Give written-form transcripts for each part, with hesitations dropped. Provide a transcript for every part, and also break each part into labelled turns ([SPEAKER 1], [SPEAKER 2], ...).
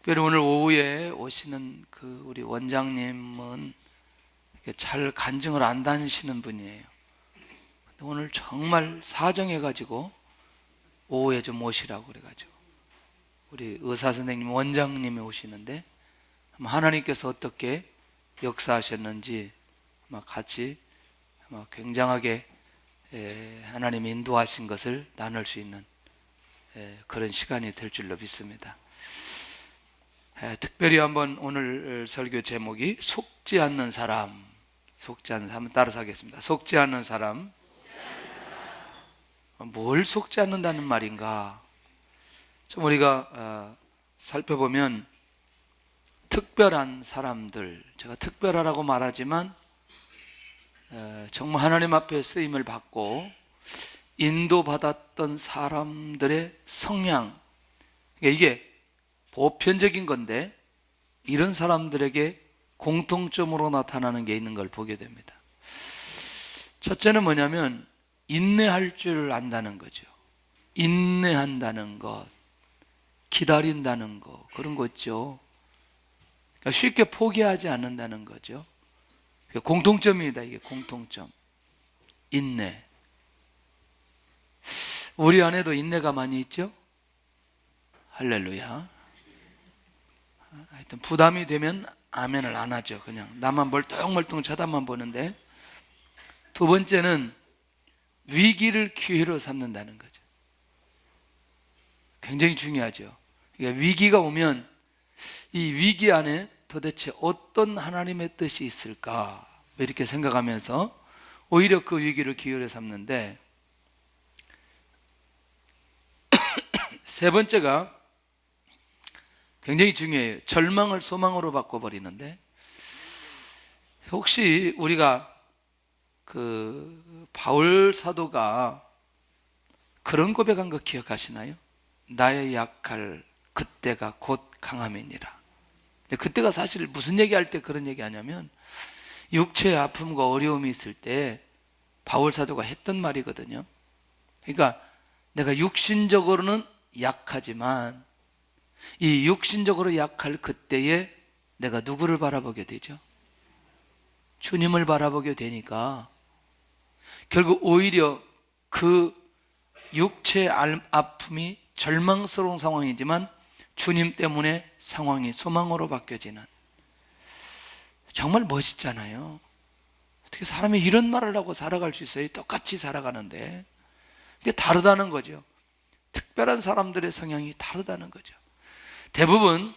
[SPEAKER 1] 특별히 오늘 오후에 오시는 그 우리 원장님은 잘 간증을 안 다니시는 분이에요. 근데 오늘 정말 사정해가지고 오후에 좀 오시라고 그래가지고 우리 의사 선생님 원장님이 오시는데 하나님께서 어떻게 역사하셨는지 같이 굉장하게 하나님이 인도하신 것을 나눌 수 있는 그런 시간이 될 줄로 믿습니다. 특별히 한번 오늘 설교 제목이 속지 않는 사람, 속지 않는 사람 따라서 하겠습니다. 속지 않는 사람. 뭘 속지 않는다는 말인가? 좀 우리가 살펴보면 특별한 사람들, 제가 특별하라고 말하지만 정말 하나님 앞에 쓰임을 받고 인도받았던 사람들의 성향, 이게 보편적인 건데 이런 사람들에게 공통점으로 나타나는 게 있는 걸 보게 됩니다. 첫째는 뭐냐면 인내할 줄 안다는 거죠. 인내한다는 것, 기다린다는 것, 그런 거 있죠. 그러니까 쉽게 포기하지 않는다는 거죠. 공통점입니다. 이게 공통점. 인내. 우리 안에도 인내가 많이 있죠? 할렐루야. 하여튼 부담이 되면 아멘을 안 하죠. 그냥 나만 멀뚱멀뚱 쳐다만 보는데, 두 번째는 위기를 기회로 삼는다는 거죠. 굉장히 중요하죠. 그러니까 위기가 오면 이 위기 안에 도대체 어떤 하나님의 뜻이 있을까 이렇게 생각하면서 오히려 그 위기를 기회로 삼는데, 세 번째가 굉장히 중요해요. 절망을 소망으로 바꿔버리는데, 혹시 우리가 그 바울 사도가 그런 고백한 거 기억하시나요? 나의 약할 그때가 곧 강함이니라. 그때가 사실 무슨 얘기할 때 그런 얘기 하냐면 육체의 아픔과 어려움이 있을 때 바울 사도가 했던 말이거든요. 그러니까 내가 육신적으로는 약하지만 이 육신적으로 약할 그때에 내가 누구를 바라보게 되죠? 주님을 바라보게 되니까 결국 오히려 그 육체의 아픔이 절망스러운 상황이지만 주님 때문에 상황이 소망으로 바뀌어지는, 정말 멋있잖아요. 어떻게 사람이 이런 말을 하고 살아갈 수 있어요? 똑같이 살아가는데. 이게 다르다는 거죠. 특별한 사람들의 성향이 다르다는 거죠. 대부분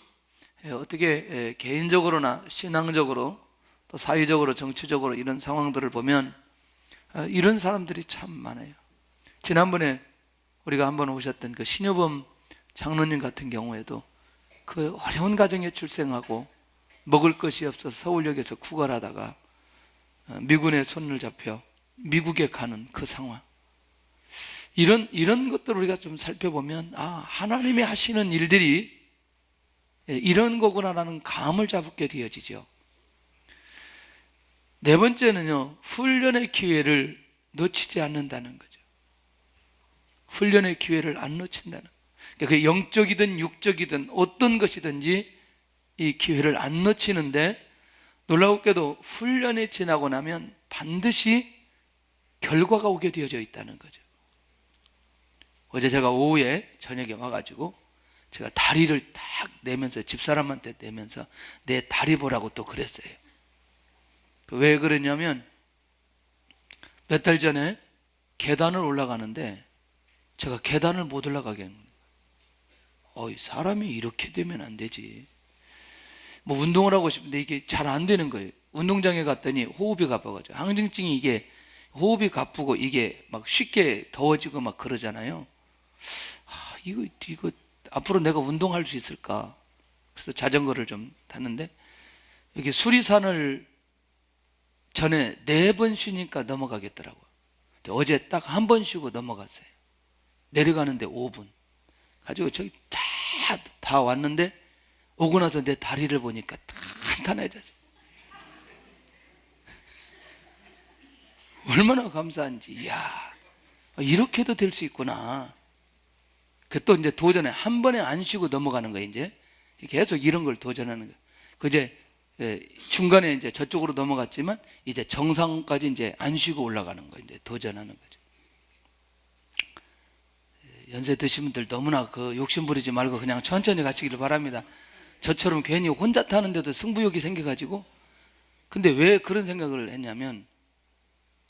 [SPEAKER 1] 어떻게 개인적으로나 신앙적으로 또 사회적으로 정치적으로 이런 상황들을 보면 이런 사람들이 참 많아요. 지난번에 우리가 한번 오셨던 그 신효범 장로님 같은 경우에도 그 어려운 가정에 출생하고 먹을 것이 없어서 서울역에서 구걸하다가 미군의 손을 잡혀 미국에 가는 그 상황, 이런 것들을 우리가 좀 살펴보면 하나님이 하시는 일들이 이런 거구나라는 감을 잡게 되어지죠. 네 번째는요, 훈련의 기회를 놓치지 않는다는 거죠. 훈련의 기회를 안 놓친다는 거예요. 그게 영적이든 육적이든 어떤 것이든지 이 기회를 안 놓치는데, 놀라웠게도 훈련이 지나고 나면 반드시 결과가 오게 되어져 있다는 거죠. 어제 제가 오후에 저녁에 와가지고 제가 다리를 딱 내면서, 집사람한테 내면서 내 다리 보라고 또 그랬어요. 왜 그러냐면 몇 달 전에 계단을 올라가는데 제가 계단을 못 올라가게 한 거예요. 사람이 이렇게 되면 안 되지. 뭐 운동을 하고 싶은데 이게 잘 안 되는 거예요. 운동장에 갔더니 호흡이 가빠가지고, 항진증이 이게 호흡이 가쁘고 이게 막 쉽게 더워지고 막 그러잖아요. 이거 앞으로 내가 운동할 수 있을까? 그래서 자전거를 좀 탔는데, 여기 수리산을 전에 4번 쉬니까 넘어가겠더라고요. 어제 딱 한 번 쉬고 넘어갔어요. 내려가는데 5분. 가지고 저기 다 왔는데 오고 나서 내 다리를 보니까 탄탄해졌어요. 얼마나 감사한지. 이야, 이렇게도 될 수 있구나. 그 또 이제 도전에 한 번에 안 쉬고 넘어가는 거예요. 이제 계속 이런 걸 도전하는 거예요. 그제 중간에 이제 저쪽으로 넘어갔지만 이제 정상까지 이제 안 쉬고 올라가는 거예요. 이제 도전하는 거죠. 연세 드신 분들 너무나 그 욕심 부리지 말고 그냥 천천히 가시기를 바랍니다. 저처럼 괜히 혼자 타는데도 승부욕이 생겨가지고. 근데 왜 그런 생각을 했냐면,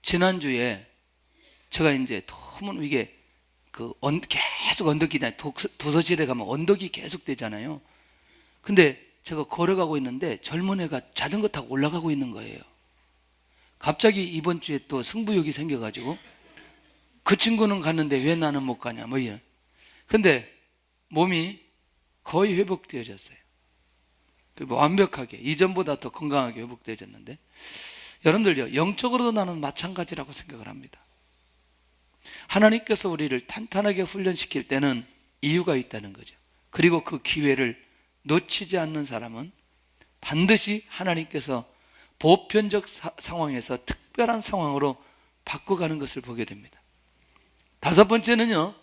[SPEAKER 1] 지난주에 제가 이제 너무 이게 계속 언덕이나 도서실에 가면 언덕이 계속 되잖아요. 근데 제가 걸어가고 있는데 젊은 애가 자전거 타고 올라가고 있는 거예요. 갑자기 이번 주에 또 승부욕이 생겨가지고, 그 친구는 갔는데 왜 나는 못 가냐 뭐 이런. 근데 몸이 거의 회복되어졌어요. 완벽하게 이전보다 더 건강하게 회복되어졌는데, 여러분들요, 영적으로도 나는 마찬가지라고 생각을 합니다. 하나님께서 우리를 탄탄하게 훈련시킬 때는 이유가 있다는 거죠. 그리고 그 기회를 놓치지 않는 사람은 반드시 하나님께서 보편적 상황에서 특별한 상황으로 바꿔가는 것을 보게 됩니다. 다섯 번째는요,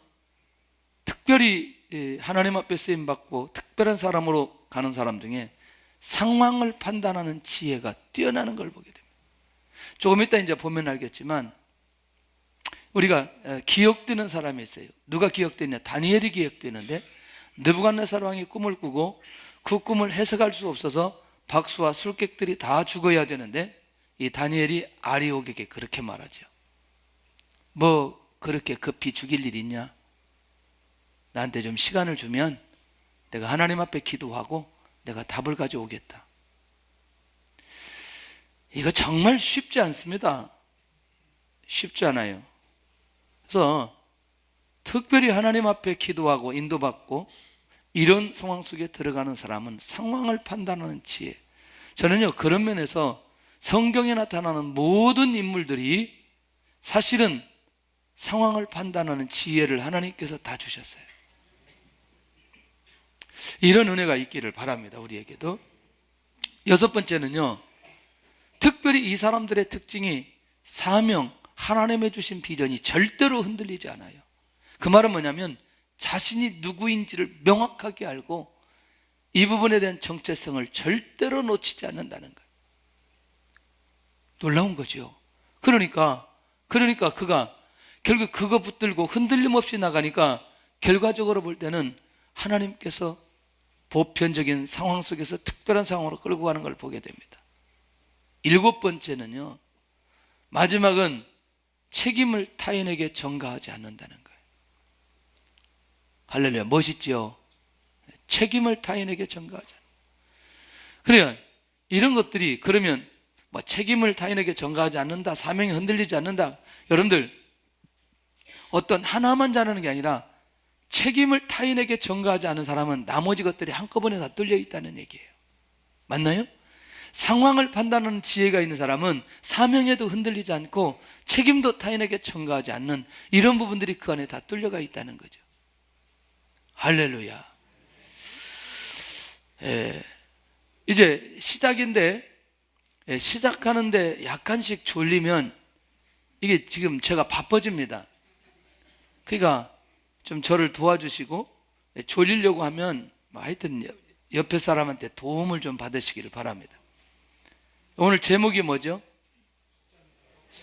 [SPEAKER 1] 특별히 하나님 앞에 쓰임받고 특별한 사람으로 가는 사람 중에 상황을 판단하는 지혜가 뛰어나는 걸 보게 됩니다. 조금 이따 이제 보면 알겠지만, 우리가 기억되는 사람이 있어요. 누가 기억되냐? 다니엘이 기억되는데, 느부갓네살 왕이 꿈을 꾸고 그 꿈을 해석할 수 없어서 박수와 술객들이 다 죽어야 되는데, 이 다니엘이 아리옥에게 그렇게 말하죠. 뭐 그렇게 급히 죽일 일 있냐? 나한테 좀 시간을 주면 내가 하나님 앞에 기도하고 내가 답을 가져오겠다. 이거 정말 쉽지 않습니다. 쉽지 않아요. 그래서 특별히 하나님 앞에 기도하고 인도받고 이런 상황 속에 들어가는 사람은 상황을 판단하는 지혜. 저는요, 그런 면에서 성경에 나타나는 모든 인물들이 사실은 상황을 판단하는 지혜를 하나님께서 다 주셨어요. 이런 은혜가 있기를 바랍니다. 우리에게도. 여섯 번째는요, 특별히 이 사람들의 특징이 사명, 하나님의 주신 비전이 절대로 흔들리지 않아요. 그 말은 뭐냐면, 자신이 누구인지를 명확하게 알고 이 부분에 대한 정체성을 절대로 놓치지 않는다는 거예요. 놀라운 거죠. 그러니까 그가 결국 그거 붙들고 흔들림 없이 나가니까 결과적으로 볼 때는 하나님께서 보편적인 상황 속에서 특별한 상황으로 끌고 가는 걸 보게 됩니다. 일곱 번째는요, 마지막은 책임을 타인에게 전가하지 않는다는 거예요. 할렐루야, 멋있지요? 책임을 타인에게 전가하지 않는다. 그래요. 이런 것들이, 그러면 뭐 책임을 타인에게 전가하지 않는다, 사명이 흔들리지 않는다. 여러분들, 어떤 하나만 잘하는 게 아니라 책임을 타인에게 전가하지 않은 사람은 나머지 것들이 한꺼번에 다 뚫려 있다는 얘기예요. 맞나요? 상황을 판단하는 지혜가 있는 사람은 사명에도 흔들리지 않고 책임도 타인에게 전가하지 않는 이런 부분들이 그 안에 다 뚫려가 있다는 거죠. 할렐루야. 이제 시작인데, 시작하는데 약간씩 졸리면 이게 지금 제가 바빠집니다. 그러니까 좀 저를 도와주시고, 졸리려고 하면 하여튼 옆에 사람한테 도움을 좀 받으시기를 바랍니다. 오늘 제목이 뭐죠?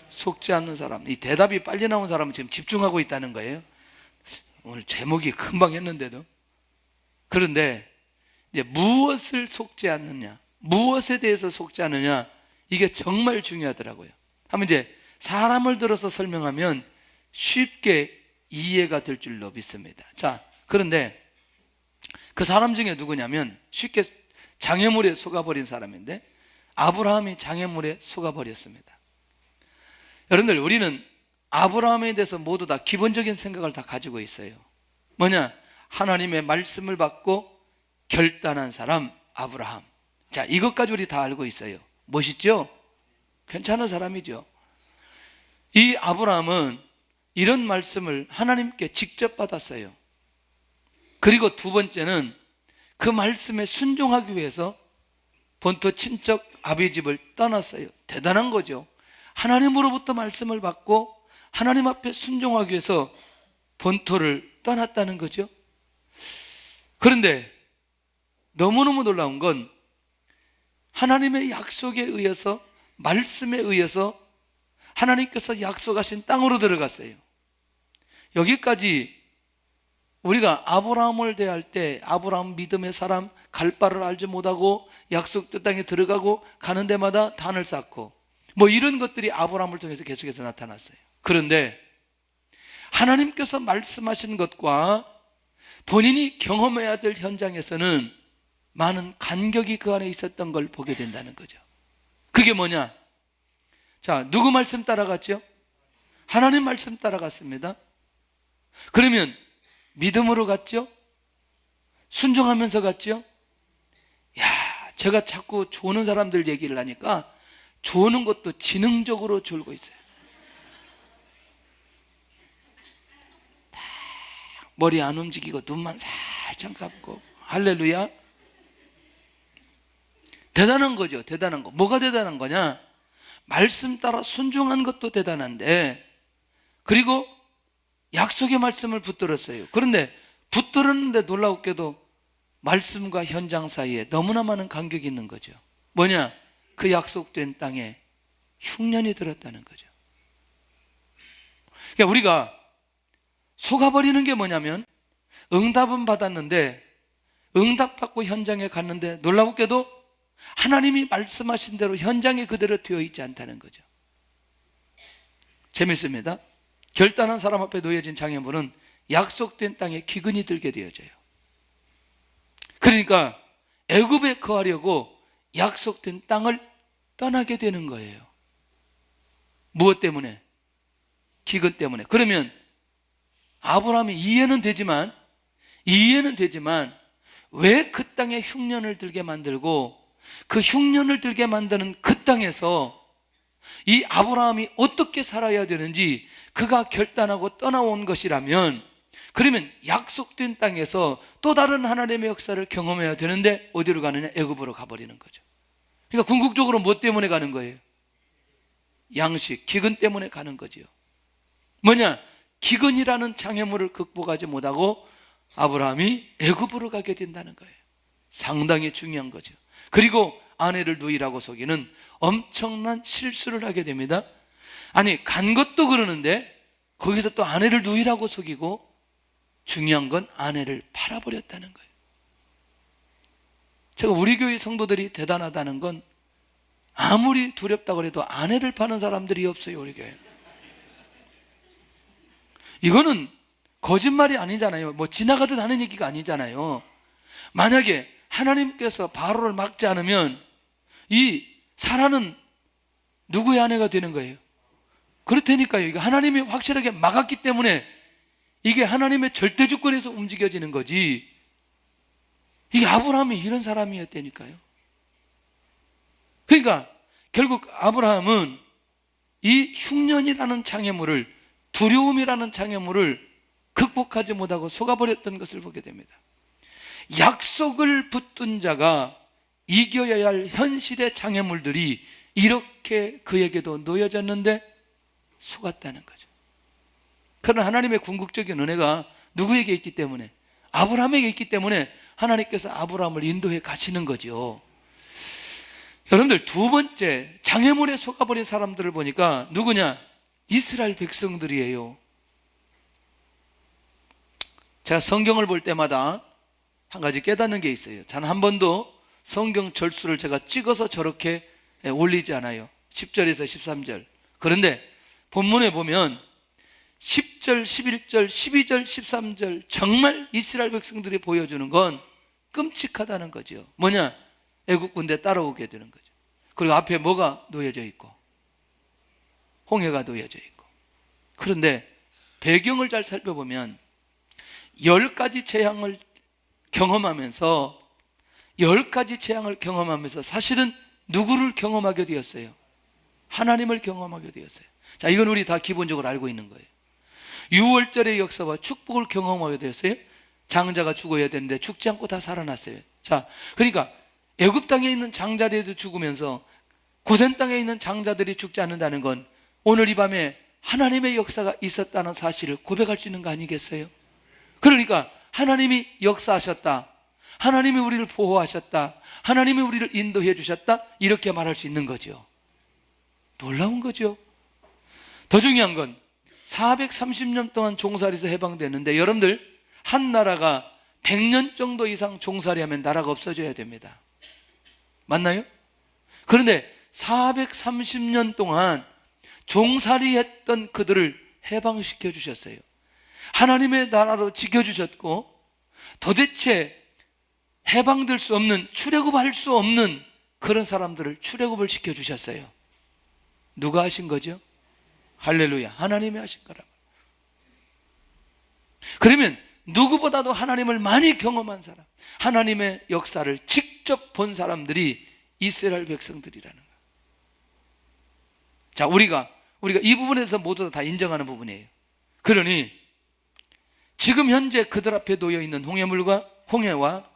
[SPEAKER 1] 속지 않는 사람. 이 대답이 빨리 나온 사람은 지금 집중하고 있다는 거예요. 오늘 제목이 금방 했는데도. 그런데 이제 무엇을 속지 않느냐, 무엇에 대해서 속지 않느냐, 이게 정말 중요하더라고요. 한번 이제 사람을 들어서 설명하면 쉽게 이해가 될 줄로 믿습니다. 자, 그런데 그 사람 중에 누구냐면, 쉽게 장애물에 속아버린 사람인데, 아브라함이 장애물에 속아버렸습니다. 여러분들, 우리는 아브라함에 대해서 모두 다 기본적인 생각을 다 가지고 있어요. 뭐냐? 하나님의 말씀을 받고 결단한 사람 아브라함. 자, 이것까지 우리 다 알고 있어요. 멋있죠? 괜찮은 사람이죠. 이 아브라함은 이런 말씀을 하나님께 직접 받았어요. 그리고 두 번째는 그 말씀에 순종하기 위해서 본토 친척 아비 집을 떠났어요. 대단한 거죠. 하나님으로부터 말씀을 받고 하나님 앞에 순종하기 위해서 본토를 떠났다는 거죠. 그런데 너무너무 놀라운 건 하나님의 약속에 의해서, 말씀에 의해서 하나님께서 약속하신 땅으로 들어갔어요. 여기까지 우리가 아브라함을 대할 때 아브라함 믿음의 사람, 갈 바를 알지 못하고 약속된 땅에 들어가고 가는 데마다 단을 쌓고 뭐 이런 것들이 아브라함을 통해서 계속해서 나타났어요. 그런데 하나님께서 말씀하신 것과 본인이 경험해야 될 현장에서는 많은 간격이 그 안에 있었던 걸 보게 된다는 거죠. 그게 뭐냐? 자, 누구 말씀 따라갔죠? 하나님 말씀 따라갔습니다. 그러면 믿음으로 갔죠? 순종하면서 갔죠? 야, 제가 자꾸 조는 사람들 얘기를 하니까 조는 것도 지능적으로 졸고 있어요. 머리 안 움직이고 눈만 살짝 감고. 할렐루야. 대단한 거죠. 대단한 거. 뭐가 대단한 거냐? 말씀 따라 순종한 것도 대단한데, 그리고 약속의 말씀을 붙들었어요. 그런데 붙들었는데 놀라웠게도 말씀과 현장 사이에 너무나 많은 간격이 있는 거죠. 뭐냐? 그 약속된 땅에 흉년이 들었다는 거죠. 그러니까 우리가 속아버리는 게 뭐냐면, 응답은 받았는데 응답받고 현장에 갔는데 놀라웠게도 하나님이 말씀하신 대로 현장에 그대로 되어 있지 않다는 거죠. 재밌습니다. 결단한 사람 앞에 놓여진 장애물은 약속된 땅에 기근이 들게 되어져요. 그러니까 애굽에 거하려고 약속된 땅을 떠나게 되는 거예요. 무엇 때문에? 기근 때문에. 그러면 아브라함이 이해는 되지만 왜 그 땅에 흉년을 들게 만들고 그 흉년을 들게 만드는 그 땅에서 이 아브라함이 어떻게 살아야 되는지 그가 결단하고 떠나온 것이라면, 그러면 약속된 땅에서 또 다른 하나님의 역사를 경험해야 되는데 어디로 가느냐? 애굽으로 가버리는 거죠. 그러니까 궁극적으로 뭐 때문에 가는 거예요? 양식, 기근 때문에 가는 거지요. 뭐냐? 기근이라는 장애물을 극복하지 못하고 아브라함이 애굽으로 가게 된다는 거예요. 상당히 중요한 거죠. 그리고 아내를 누이라고 속이는 엄청난 실수를 하게 됩니다. 아니, 간 것도 그러는데 거기서 또 아내를 누이라고 속이고, 중요한 건 아내를 팔아버렸다는 거예요. 제가 우리 교회 성도들이 대단하다는 건 아무리 두렵다고 해도 아내를 파는 사람들이 없어요, 우리 교회. 이거는 거짓말이 아니잖아요. 뭐 지나가듯 하는 얘기가 아니잖아요. 만약에 하나님께서 바로를 막지 않으면 이 사라는 누구의 아내가 되는 거예요? 그렇다니까요. 이게 하나님이 확실하게 막았기 때문에 이게 하나님의 절대 주권에서 움직여지는 거지. 이게 아브라함이 이런 사람이었다니까요. 그러니까 결국 아브라함은 이 흉년이라는 장애물을, 두려움이라는 장애물을 극복하지 못하고 속아버렸던 것을 보게 됩니다. 약속을 붙든 자가 이겨야 할 현실의 장애물들이 이렇게 그에게도 놓여졌는데 속았다는 거죠. 그러나 하나님의 궁극적인 은혜가 누구에게 있기 때문에? 아브라함에게 있기 때문에 하나님께서 아브라함을 인도해 가시는 거죠. 여러분들, 두 번째 장애물에 속아버린 사람들을 보니까 누구냐? 이스라엘 백성들이에요. 제가 성경을 볼 때마다 한 가지 깨닫는 게 있어요. 단 한 번도 성경 절수를 제가 찍어서 저렇게 올리지 않아요. 10절에서 13절. 그런데 본문에 보면 10절, 11절, 12절, 13절 정말 이스라엘 백성들이 보여주는 건 끔찍하다는 거죠. 뭐냐? 애국 군대 따라오게 되는 거죠. 그리고 앞에 뭐가 놓여져 있고 홍해가 놓여져 있고. 그런데 배경을 잘 살펴보면 10가지 재앙을 경험하면서 사실은 누구를 경험하게 되었어요? 하나님을 경험하게 되었어요. 자, 이건 우리 다 기본적으로 알고 있는 거예요. 유월절의 역사와 축복을 경험하게 되었어요. 장자가 죽어야 되는데 죽지 않고 다 살아났어요. 자, 그러니까 애굽 땅에 있는 장자들도 죽으면서 고센 땅에 있는 장자들이 죽지 않는다는 건 오늘 이 밤에 하나님의 역사가 있었다는 사실을 고백할 수 있는 거 아니겠어요? 그러니까 하나님이 역사하셨다. 하나님이 우리를 보호하셨다, 하나님이 우리를 인도해 주셨다, 이렇게 말할 수 있는 거죠. 놀라운 거죠. 더 중요한 건 430년 동안 종살이에서 해방됐는데, 여러분들 한 나라가 100년 정도 이상 종살이하면 나라가 없어져야 됩니다. 맞나요? 그런데 430년 동안 종살이했던 그들을 해방시켜 주셨어요. 하나님의 나라로 지켜주셨고, 도대체 해방될 수 없는, 출애굽할 수 없는 그런 사람들을 출애굽을 시켜주셨어요. 누가 하신 거죠? 할렐루야, 하나님이 하신 거라. 그러면 누구보다도 하나님을 많이 경험한 사람, 하나님의 역사를 직접 본 사람들이 이스라엘 백성들이라는 거예요. 자, 우리가 이 부분에서 모두 다 인정하는 부분이에요. 그러니 지금 현재 그들 앞에 놓여 있는 홍해와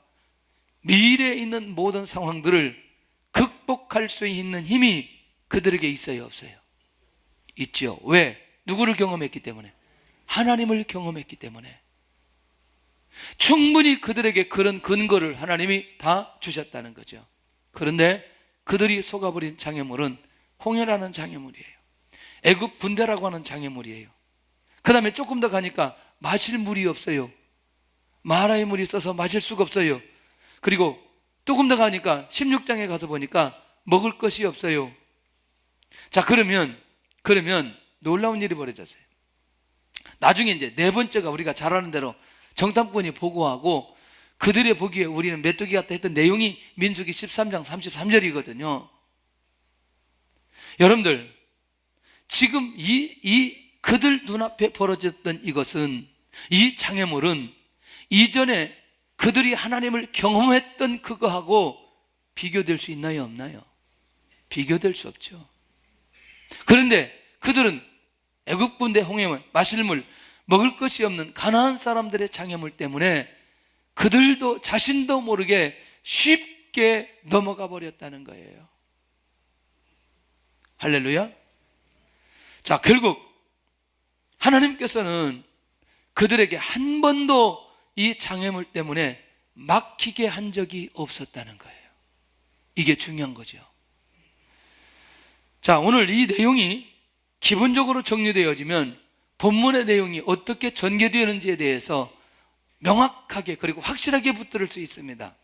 [SPEAKER 1] 미래에 있는 모든 상황들을 극복할 수 있는 힘이 그들에게 있어요, 없어요? 있죠. 왜? 누구를 경험했기 때문에? 하나님을 경험했기 때문에. 충분히 그들에게 그런 근거를 하나님이 다 주셨다는 거죠. 그런데 그들이 속아버린 장애물은 홍해라는 장애물이에요. 애굽 군대라고 하는 장애물이에요. 그 다음에 조금 더 가니까 마실 물이 없어요. 마라의 물이 있어서 마실 수가 없어요. 그리고 조금 더 가니까 16장에 가서 보니까 먹을 것이 없어요. 자, 그러면 놀라운 일이 벌어졌어요. 나중에 이제 네 번째가 우리가 잘 아는 대로 정탐꾼이 보고하고 그들의 보기에 우리는 메뚜기 같다 했던 내용이 민수기 13장 33절이거든요. 여러분들, 지금 이 그들 눈앞에 벌어졌던 이것은, 이 장애물은 이전에 그들이 하나님을 경험했던 그거하고 비교될 수 있나요, 없나요? 비교될 수 없죠. 그런데 그들은 애굽 군대 홍해물, 마실 물, 먹을 것이 없는 가나안 사람들의 장애물 때문에 그들도 자신도 모르게 쉽게 넘어가 버렸다는 거예요. 할렐루야. 자, 결국 하나님께서는 그들에게 한 번도 이 장애물 때문에 막히게 한 적이 없었다는 거예요. 이게 중요한 거죠. 자, 오늘 이 내용이 기본적으로 정리되어지면 본문의 내용이 어떻게 전개되는지에 대해서 명확하게 그리고 확실하게 붙들을 수 있습니다.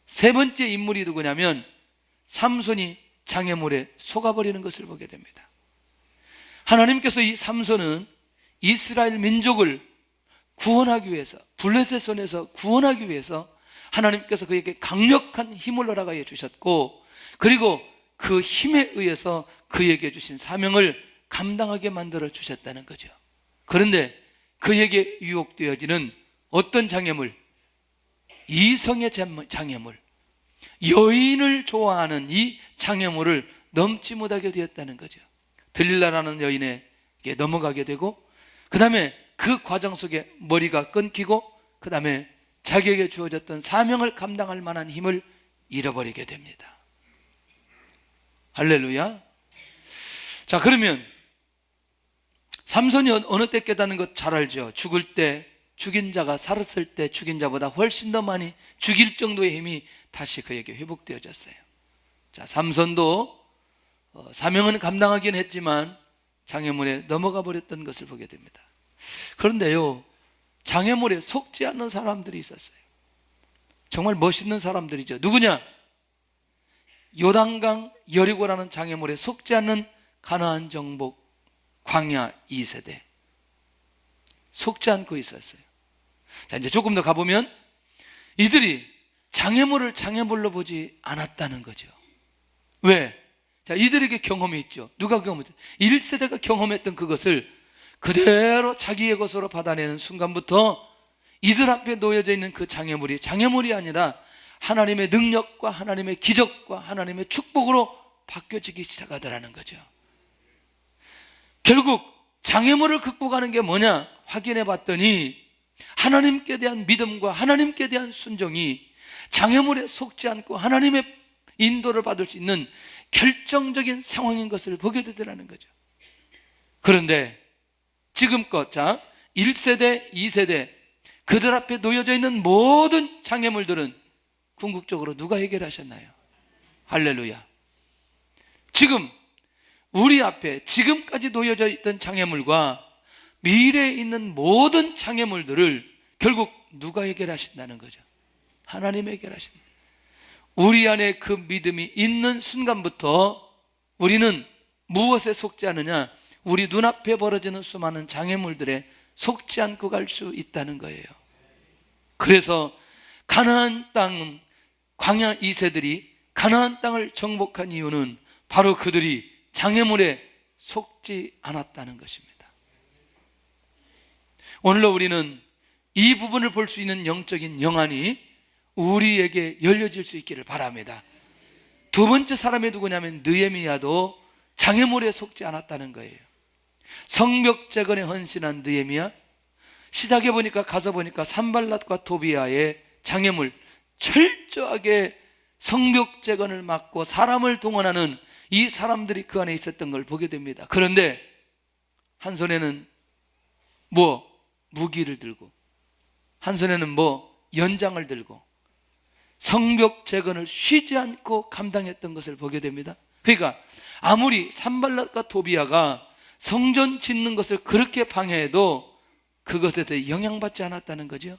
[SPEAKER 1] 세 번째 인물이 누구냐면 삼손이 장애물에 속아버리는 것을 보게 됩니다. 하나님께서 이 삼손은 이스라엘 민족을 구원하기 위해서, 블레셋의 손에서 구원하기 위해서 하나님께서 그에게 강력한 힘을 허락하여 주셨고, 그리고 그 힘에 의해서 그에게 주신 사명을 감당하게 만들어 주셨다는 거죠. 그런데 그에게 유혹되어지는 어떤 장애물? 이성의 장애물, 여인을 좋아하는 이 장애물을 넘지 못하게 되었다는 거죠. 들릴라라는 여인에게 넘어가게 되고, 그 다음에 그 과정 속에 머리가 끊기고, 그 다음에 자기에게 주어졌던 사명을 감당할 만한 힘을 잃어버리게 됩니다. 할렐루야. 자, 그러면 삼손이 어느 때 깨닫는 것 잘 알죠. 죽을 때, 죽인 자가 살았을 때 죽인 자보다 훨씬 더 많이 죽일 정도의 힘이 다시 그에게 회복되어졌어요. 자, 삼손도 사명은 감당하긴 했지만 장애물에 넘어가 버렸던 것을 보게 됩니다. 그런데요, 장애물에 속지 않는 사람들이 있었어요. 정말 멋있는 사람들이죠. 누구냐? 요단강 여리고라는 장애물에 속지 않는 가나안 정복 광야 2세대, 속지 않고 있었어요. 자, 이제 조금 더 가보면 이들이 장애물을 장애물로 보지 않았다는 거죠. 왜? 자, 이들에게 경험이 있죠. 누가 경험했죠? 1세대가 경험했던 그것을 그대로 자기의 것으로 받아내는 순간부터 이들 앞에 놓여져 있는 그 장애물이 아니라 하나님의 능력과 하나님의 기적과 하나님의 축복으로 바뀌어지기 시작하더라는 거죠. 결국 장애물을 극복하는 게 뭐냐 확인해 봤더니 하나님께 대한 믿음과 하나님께 대한 순종이 장애물에 속지 않고 하나님의 인도를 받을 수 있는 결정적인 상황인 것을 보게 되더라는 거죠. 그런데 지금껏 1세대, 2세대 그들 앞에 놓여져 있는 모든 장애물들은 궁극적으로 누가 해결하셨나요? 할렐루야. 지금 우리 앞에 지금까지 놓여져 있던 장애물과 미래에 있는 모든 장애물들을 결국 누가 해결하신다는 거죠? 하나님이 해결하신다. 우리 안에 그 믿음이 있는 순간부터 우리는 무엇에 속지 않느냐? 우리 눈앞에 벌어지는 수많은 장애물들에 속지 않고 갈 수 있다는 거예요. 그래서 가나안 땅 광야 2세들이 가나안 땅을 정복한 이유는 바로 그들이 장애물에 속지 않았다는 것입니다. 오늘로 우리는 이 부분을 볼 수 있는 영적인 영안이 우리에게 열려질 수 있기를 바랍니다. 두 번째 사람이 누구냐면 느헤미야도 장애물에 속지 않았다는 거예요. 성벽 재건에 헌신한 느헤미야, 시작해 보니까 가서 보니까 산발랏과 도비아의 장애물, 철저하게 성벽 재건을 막고 사람을 동원하는 이 사람들이 그 안에 있었던 걸 보게 됩니다. 그런데 한 손에는 무기를 들고, 한 손에는 연장을 들고 성벽 재건을 쉬지 않고 감당했던 것을 보게 됩니다. 그러니까 아무리 산발랏과 도비아가 성전 짓는 것을 그렇게 방해해도 그것에 대해 영향받지 않았다는 거죠.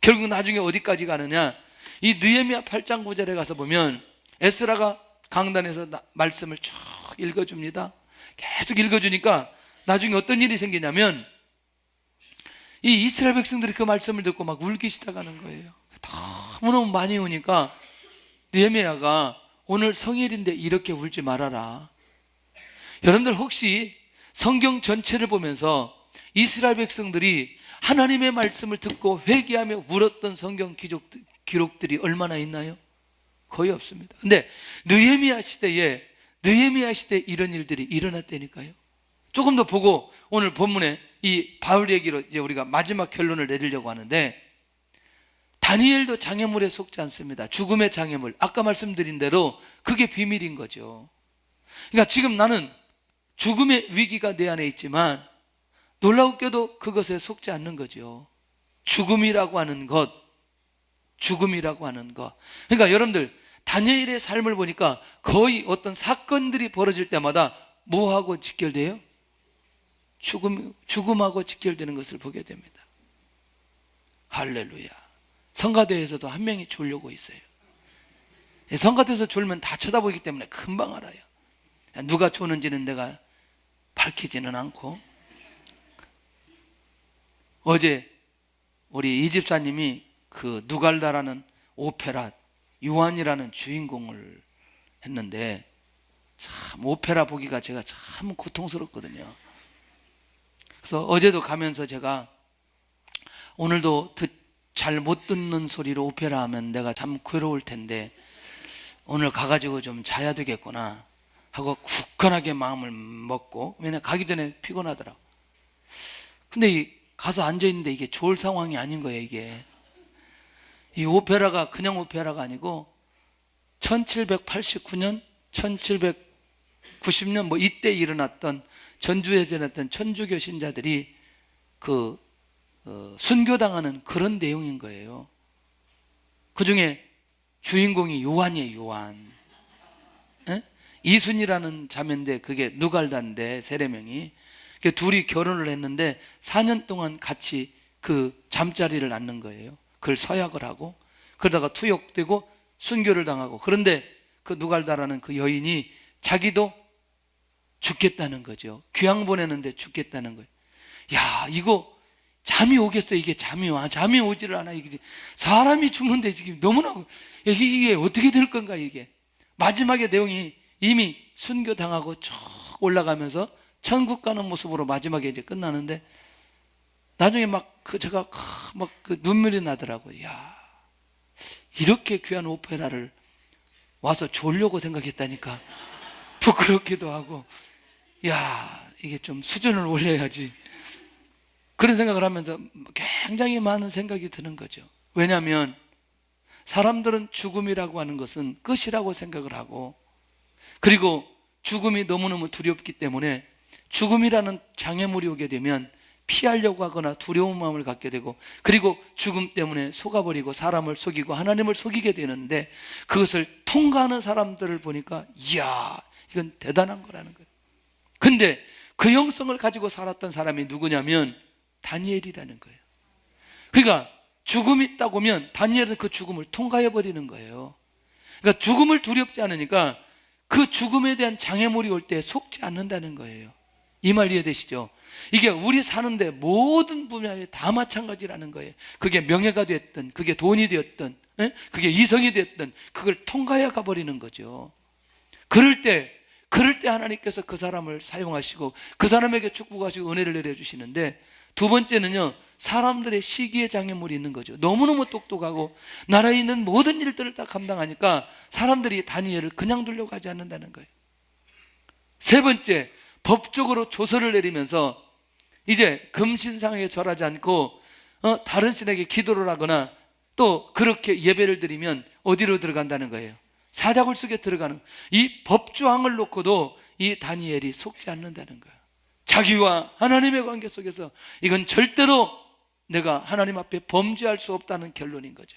[SPEAKER 1] 결국 나중에 어디까지 가느냐? 이 느헤미야 8장 9절에 가서 보면 에스라가 강단에서 말씀을 쭉 읽어줍니다. 계속 읽어주니까 나중에 어떤 일이 생기냐면 이 이스라엘 백성들이 그 말씀을 듣고 막 울기 시작하는 거예요. 너무너무 많이 우니까 느헤미야가 오늘 성일인데 이렇게 울지 말아라. 여러분들 혹시 성경 전체를 보면서 이스라엘 백성들이 하나님의 말씀을 듣고 회개하며 울었던 성경 기록들이 얼마나 있나요? 거의 없습니다. 근데 느헤미야 시대에 이런 일들이 일어났다니까요. 조금 더 보고 오늘 본문에 이 바울 얘기로 이제 우리가 마지막 결론을 내리려고 하는데, 다니엘도 장애물에 속지 않습니다. 죽음의 장애물, 아까 말씀드린 대로 그게 비밀인 거죠. 그러니까 지금 나는 죽음의 위기가 내 안에 있지만 놀라웠게도 그것에 속지 않는 거죠. 죽음이라고 하는 것. 그러니까 여러분들 다니엘의 삶을 보니까 거의 어떤 사건들이 벌어질 때마다 뭐하고 직결돼요? 죽음하고 직결되는 것을 보게 됩니다. 할렐루야. 성가대에서도 한 명이 졸려고 있어요. 성가대에서 졸면 다 쳐다보기 때문에 금방 알아요. 누가 조는지는 내가 밝히지는 않고, 어제 우리 이 집사님이 그 누갈다라는 오페라 요한이라는 주인공을 했는데 참 오페라 보기가 제가 참 고통스럽거든요. 그래서 어제도 가면서 제가 오늘도 잘 못 듣는 소리로 오페라 하면 내가 참 괴로울 텐데 오늘 가가지고 좀 자야 되겠구나 하고 굳건하게 마음을 먹고, 왜냐 가기 전에 피곤하더라고. 근데 가서 앉아있는데 이게 좋을 상황이 아닌 거예요. 이게 이 오페라가 그냥 오페라가 아니고 1789년 1790년 이때 일어났던 전주에서 일어났던 천주교 신자들이 순교당하는 그런 내용인 거예요. 그 중에 주인공이 요한이에요. 요한. 이순이라는 자매인데 그게 누갈다인데 세례명이. 둘이 결혼을 했는데 4년 동안 같이 그 잠자리를 낳는 거예요. 그걸 서약을 하고 그러다가 투옥되고 순교를 당하고, 그런데 그 누갈다라는 그 여인이 자기도 죽겠다는 거죠. 귀양 보내는데 죽겠다는 거예요. 야, 이거 잠이 오겠어? 이게 잠이 오지를 않아. 이게 사람이 죽는데 지금 너무나 이게 어떻게 될 건가. 이게 마지막에 내용이 이미 순교 당하고 쭉 올라가면서 천국 가는 모습으로 마지막에 이제 끝나는데, 나중에 제가 눈물이 나더라고요. 야, 이렇게 귀한 오페라를 와서 졸려고 생각했다니까 부끄럽기도 하고, 야, 이게 좀 수준을 올려야지, 그런 생각을 하면서 굉장히 많은 생각이 드는 거죠. 왜냐하면 사람들은 죽음이라고 하는 것은 끝이라고 생각을 하고, 그리고 죽음이 너무너무 두렵기 때문에 죽음이라는 장애물이 오게 되면 피하려고 하거나 두려운 마음을 갖게 되고, 그리고 죽음 때문에 속아버리고 사람을 속이고 하나님을 속이게 되는데, 그것을 통과하는 사람들을 보니까 이야, 이건 대단한 거라는 거예요. 근데 그 영성을 가지고 살았던 사람이 누구냐면 다니엘이라는 거예요. 그러니까 죽음이 있다고 하면 다니엘은 그 죽음을 통과해버리는 거예요. 그러니까 죽음을 두렵지 않으니까 그 죽음에 대한 장애물이 올 때 속지 않는다는 거예요. 이 말 이해되시죠? 이게 우리 사는데 모든 분야에 다 마찬가지라는 거예요. 그게 명예가 됐든, 그게 돈이 되었든, 그게 이성이 됐든, 그걸 통과해 가버리는 거죠. 그럴 때 하나님께서 그 사람을 사용하시고 그 사람에게 축복하시고 은혜를 내려주시는데, 두 번째는요, 사람들의 시기의 장애물이 있는 거죠. 너무너무 똑똑하고 나라에 있는 모든 일들을 다 감당하니까 사람들이 다니엘을 그냥 두려고 하지 않는다는 거예요. 세 번째, 법적으로 조서를 내리면서 이제 금신상에 절하지 않고 다른 신에게 기도를 하거나 또 그렇게 예배를 드리면 어디로 들어간다는 거예요? 사자굴 속에 들어가는, 이 법조항을 놓고도 이 다니엘이 속지 않는다는 거예요. 자기와 하나님의 관계 속에서 이건 절대로 내가 하나님 앞에 범죄할 수 없다는 결론인 거죠.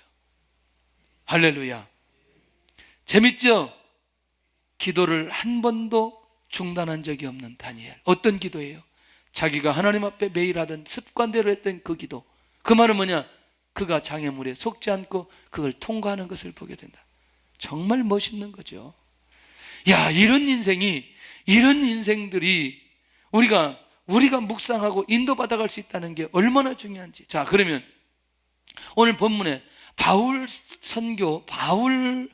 [SPEAKER 1] 할렐루야. 재밌죠? 기도를 한 번도 중단한 적이 없는 다니엘. 어떤 기도예요? 자기가 하나님 앞에 매일 하던 습관대로 했던 그 기도. 그 말은 뭐냐? 그가 장애물에 속지 않고 그걸 통과하는 것을 보게 된다. 정말 멋있는 거죠. 야, 이런 인생들이 우리가 묵상하고 인도받아갈 수 있다는 게 얼마나 중요한지. 자, 그러면 오늘 본문에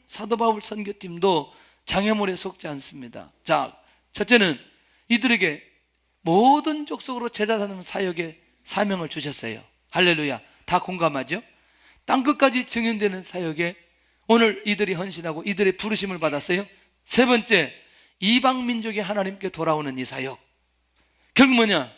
[SPEAKER 1] 사도 바울 선교팀도 장애물에 속지 않습니다. 자, 첫째는 이들에게 모든 족속으로 제자 삼는 사역의 사명을 주셨어요. 할렐루야. 다 공감하죠? 땅끝까지 증언되는 사역에 오늘 이들이 헌신하고 이들의 부르심을 받았어요. 세 번째, 이방 민족이 하나님께 돌아오는 이 사역. 결국 뭐냐?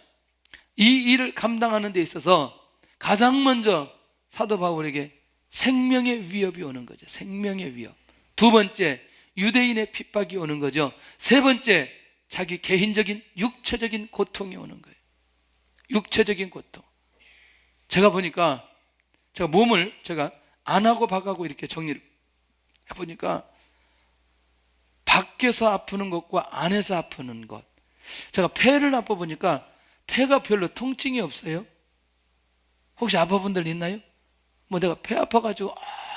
[SPEAKER 1] 이 일을 감당하는 데 있어서 가장 먼저 사도 바울에게 생명의 위협이 오는 거죠. 생명의 위협. 두 번째, 유대인의 핍박이 오는 거죠. 세 번째, 자기 개인적인 육체적인 고통이 오는 거예요. 육체적인 고통. 제가 보니까 제가 몸을 안 하고 박하고 이렇게 정리를 해보니까 밖에서 아프는 것과 안에서 아프는 것. 제가 폐를 아파보니까 폐가 별로 통증이 없어요. 혹시 아파본 분 있나요? 뭐 내가 폐 아파가지고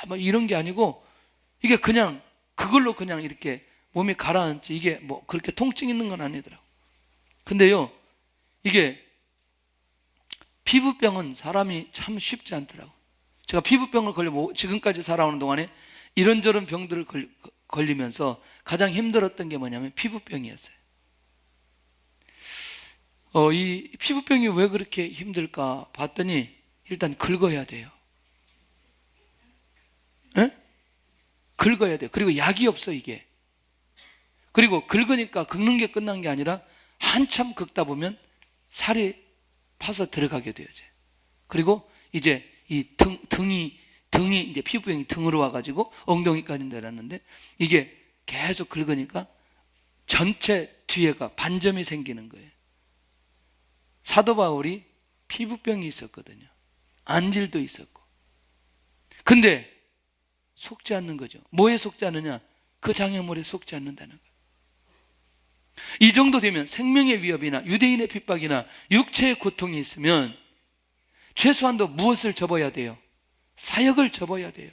[SPEAKER 1] 뭐 이런 게 아니고, 이게 그냥 그걸로 그냥 이렇게 몸이 가라앉지, 이게 뭐 그렇게 통증 있는 건 아니더라고. 근데요, 이게 피부병은 사람이 참 쉽지 않더라고. 제가 피부병을 지금까지 살아오는 동안에 이런저런 병들을 걸리면서 가장 힘들었던 게 뭐냐면 피부병이었어요. 이 피부병이 왜 그렇게 힘들까 봤더니 일단 긁어야 돼요. 긁어야 돼요. 그리고 약이 없어, 이게. 그리고 긁으니까 긁는 게 끝난 게 아니라 한참 긁다 보면 살이 파서 들어가게 돼요. 그리고 이제 이 등이 이제 피부병이 등으로 와가지고 엉덩이까지 내렸는데, 이게 계속 긁으니까 전체 뒤에가 반점이 생기는 거예요. 사도 바울이 피부병이 있었거든요. 안질도 있었고. 근데 속지 않는 거죠. 뭐에 속지 않느냐? 그 장애물에 속지 않는다는 거예요. 이 정도 되면 생명의 위협이나 유대인의 핍박이나 육체의 고통이 있으면 최소한도 무엇을 접어야 돼요? 사역을 접어야 돼요.